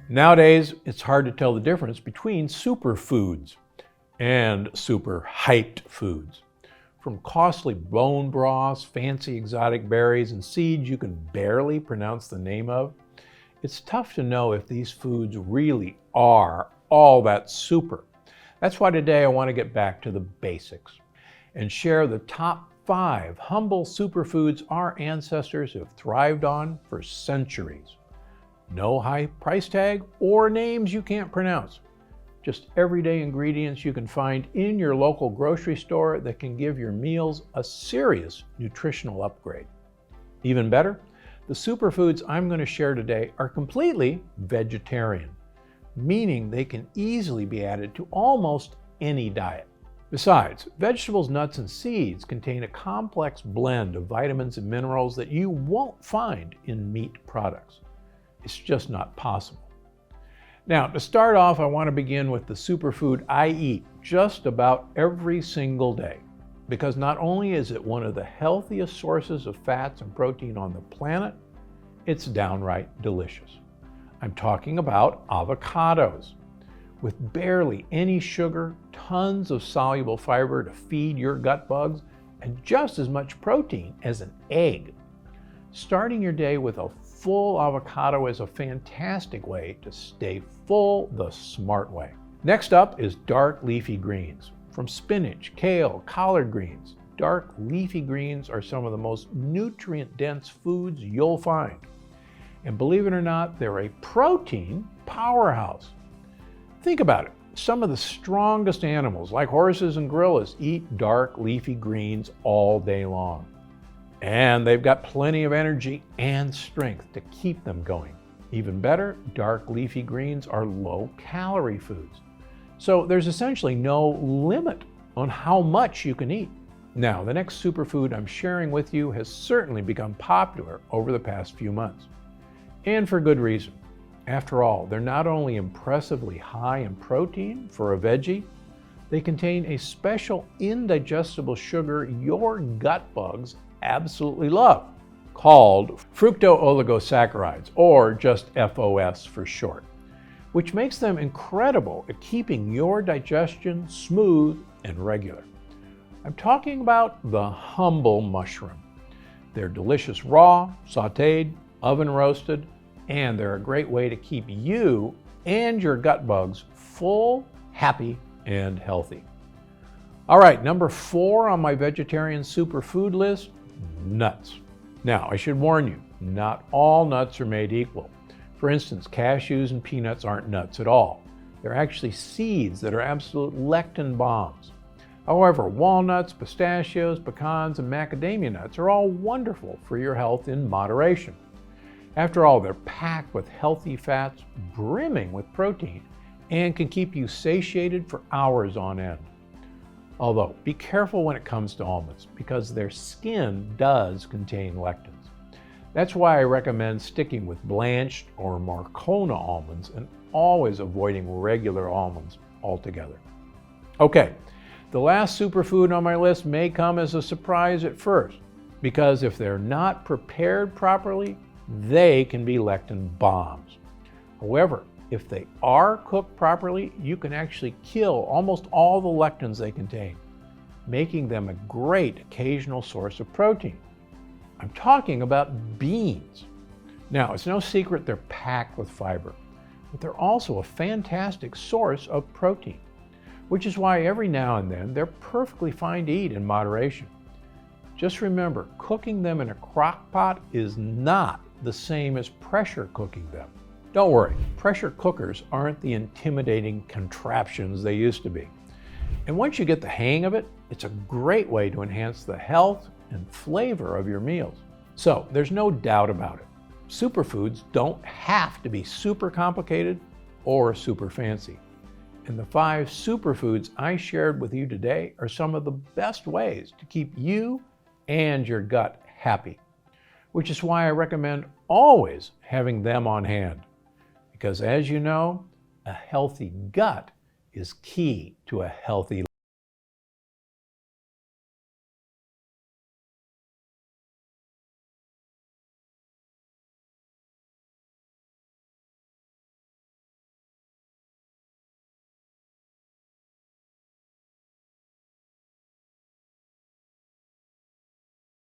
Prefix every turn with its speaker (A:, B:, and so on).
A: Nowadays, it's hard to tell the difference between superfoods and super hyped foods. From costly bone broths, fancy exotic berries, and seeds you can barely pronounce the name of, it's tough to know if these foods really are all that super. That's why today I want to get back to the basics and share the top 5 humble superfoods our ancestors have thrived on for centuries. No high price tag or names you can't pronounce. Just everyday ingredients you can find in your local grocery store that can give your meals a serious nutritional upgrade. Even better, the superfoods I'm going to share today are completely vegetarian, meaning they can easily be added to almost any diet. Besides, vegetables, nuts, and seeds contain a complex blend of vitamins and minerals that you won't find in meat products. It's just not possible. Now, to start off, I want to begin with the superfood I eat just about every single day, because not only is it one of the healthiest sources of fats and protein on the planet, it's downright delicious. I'm talking about avocados. With barely any sugar, tons of soluble fiber to feed your gut bugs, and just as much protein as an egg. Starting your day with a full avocado is a fantastic way to stay full the smart way. Next up is dark leafy greens. From spinach, kale, collard greens, dark leafy greens are some of the most nutrient-dense foods you'll find. And believe it or not, they're a protein powerhouse. Think about it. Some of the strongest animals, like horses and gorillas, eat dark leafy greens all day long. And they've got plenty of energy and strength to keep them going. Even better, dark leafy greens are low-calorie foods. So there's essentially no limit on how much you can eat. Now, the next superfood I'm sharing with you has certainly become popular over the past few months. And for good reason. After all, they're not only impressively high in protein for a veggie, they contain a special indigestible sugar your gut bugs absolutely love, called fructooligosaccharides, or just FOS for short, which makes them incredible at keeping your digestion smooth and regular. I'm talking about the humble mushroom. They're delicious raw, sautéed, oven roasted, and they're a great way to keep you and your gut bugs full, happy, and healthy. All right, number 4 on my vegetarian superfood list, nuts. Now, I should warn you, not all nuts are made equal. For instance, cashews and peanuts aren't nuts at all. They're actually seeds that are absolute lectin bombs. However, walnuts, pistachios, pecans, and macadamia nuts are all wonderful for your health in moderation. After all, they're packed with healthy fats, brimming with protein, and can keep you satiated for hours on end. Although, be careful when it comes to almonds, because their skin does contain lectins. That's why I recommend sticking with blanched or Marcona almonds and always avoiding regular almonds altogether. Okay, the last superfood on my list may come as a surprise at first, because if they're not prepared properly, they can be lectin bombs. However, if they are cooked properly, you can actually kill almost all the lectins they contain, making them a great occasional source of protein. I'm talking about beans. Now, it's no secret they're packed with fiber, but they're also a fantastic source of protein, which is why every now and then they're perfectly fine to eat in moderation. Just remember, cooking them in a crock pot is not the same as pressure cooking them. Don't worry, pressure cookers aren't the intimidating contraptions they used to be. And once you get the hang of it, it's a great way to enhance the health and flavor of your meals. So there's no doubt about it. Superfoods don't have to be super complicated or super fancy. And the 5 superfoods I shared with you today are some of the best ways to keep you and your gut happy, which is why I recommend always having them on hand. Because as you know, a healthy gut is key to a healthy life.